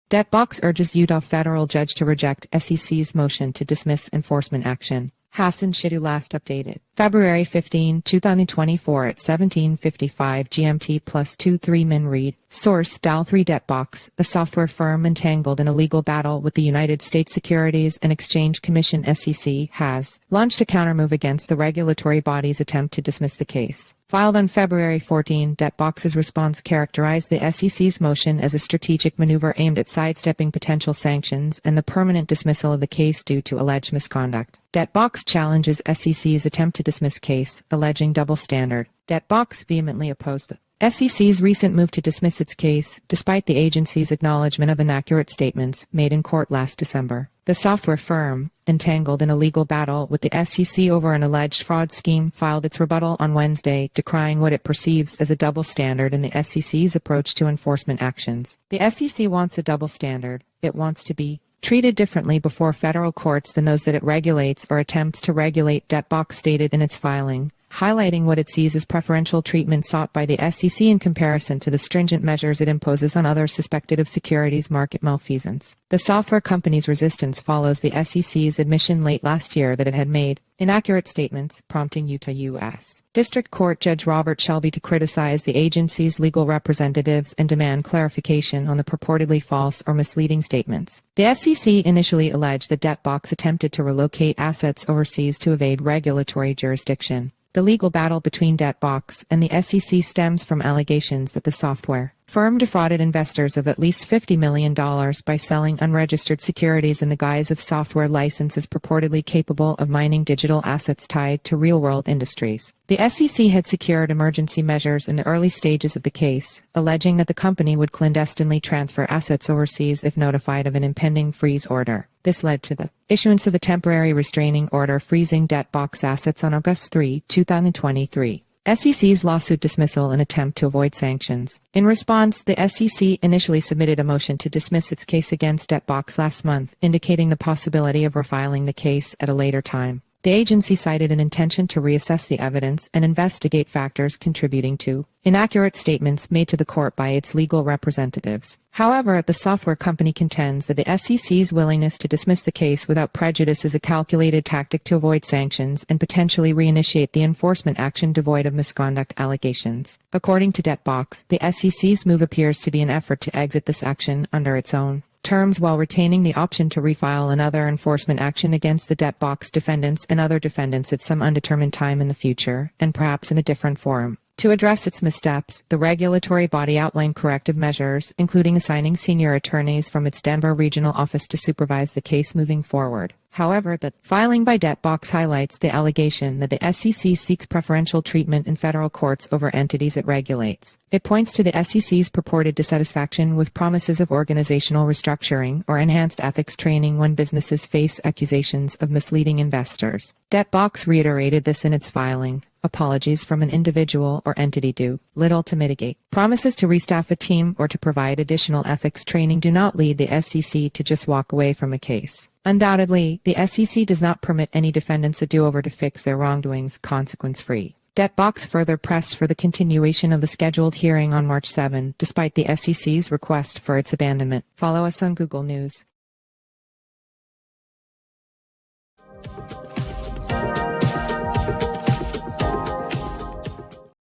Debtbox urges Utah federal judge to reject SEC's motion to dismiss enforcement action. Hassan Shittu last updated. February 15, 2024 at 17:55 GMT plus 23 min read. Source Dial3 Debtbox, a software firm entangled in a legal battle with the United States Securities and Exchange Commission (SEC), has launched a countermove against the regulatory body's attempt to dismiss the case. Filed on February 14, Debtbox's response characterized the SEC's motion as a strategic maneuver aimed at sidestepping potential sanctions and the permanent dismissal of the case due to alleged misconduct. Debtbox challenges SEC's attempt to dismiss case, alleging double standard. Debtbox vehemently opposed the SEC's recent move to dismiss its case, despite the agency's acknowledgment of inaccurate statements made in court last December. The software firm, entangled in a legal battle with the SEC over an alleged fraud scheme, filed its rebuttal on Wednesday, decrying what it perceives as a double standard in the SEC's approach to enforcement actions. The SEC wants a double standard. It wants to be treated differently before federal courts than those that it regulates or attempts to regulate, Debtbox stated in its filing, highlighting what it sees as preferential treatment sought by the SEC in comparison to the stringent measures it imposes on others suspected of securities market malfeasance. The software company's resistance follows the SEC's admission late last year that it had made inaccurate statements, prompting Utah U.S. District Court Judge Robert Shelby to criticize the agency's legal representatives and demand clarification on the purportedly false or misleading statements. The SEC initially alleged that Debtbox attempted to relocate assets overseas to evade regulatory jurisdiction. The legal battle between Debtbox and the SEC stems from allegations that the software firm defrauded investors of at least $50 million by selling unregistered securities in the guise of software licenses purportedly capable of mining digital assets tied to real-world industries. The SEC had secured emergency measures in the early stages of the case, alleging that the company would clandestinely transfer assets overseas if notified of an impending freeze order. This led to the issuance of a temporary restraining order freezing Debtbox assets on August 3, 2023. SEC's lawsuit dismissal in attempt to avoid sanctions. In response, the SEC initially submitted a motion to dismiss its case against Debtbox last month, indicating the possibility of refiling the case at a later time. The agency cited an intention to reassess the evidence and investigate factors contributing to inaccurate statements made to the court by its legal representatives. However, the software company contends that the SEC's willingness to dismiss the case without prejudice is a calculated tactic to avoid sanctions and potentially reinitiate the enforcement action devoid of misconduct allegations. According to Debtbox, the SEC's move appears to be an effort to exit this action under its own terms while retaining the option to refile another enforcement action against the Debtbox defendants and other defendants at some undetermined time in the future, and perhaps in a different forum. To address its missteps, the regulatory body outlined corrective measures, including assigning senior attorneys from its Denver regional office to supervise the case moving forward. However, the filing by Debtbox highlights the allegation that the SEC seeks preferential treatment in federal courts over entities it regulates. It points to the SEC's purported dissatisfaction with promises of organizational restructuring or enhanced ethics training when businesses face accusations of misleading investors. Debtbox reiterated this in its filing. Apologies from an individual or entity do little to mitigate. Promises to restaff a team or to provide additional ethics training do not lead the SEC to just walk away from a case. Undoubtedly, the SEC does not permit any defendants a do-over to fix their wrongdoings consequence-free. Debtbox further pressed for the continuation of the scheduled hearing on March 7, despite the SEC's request for its abandonment. Follow us on Google News.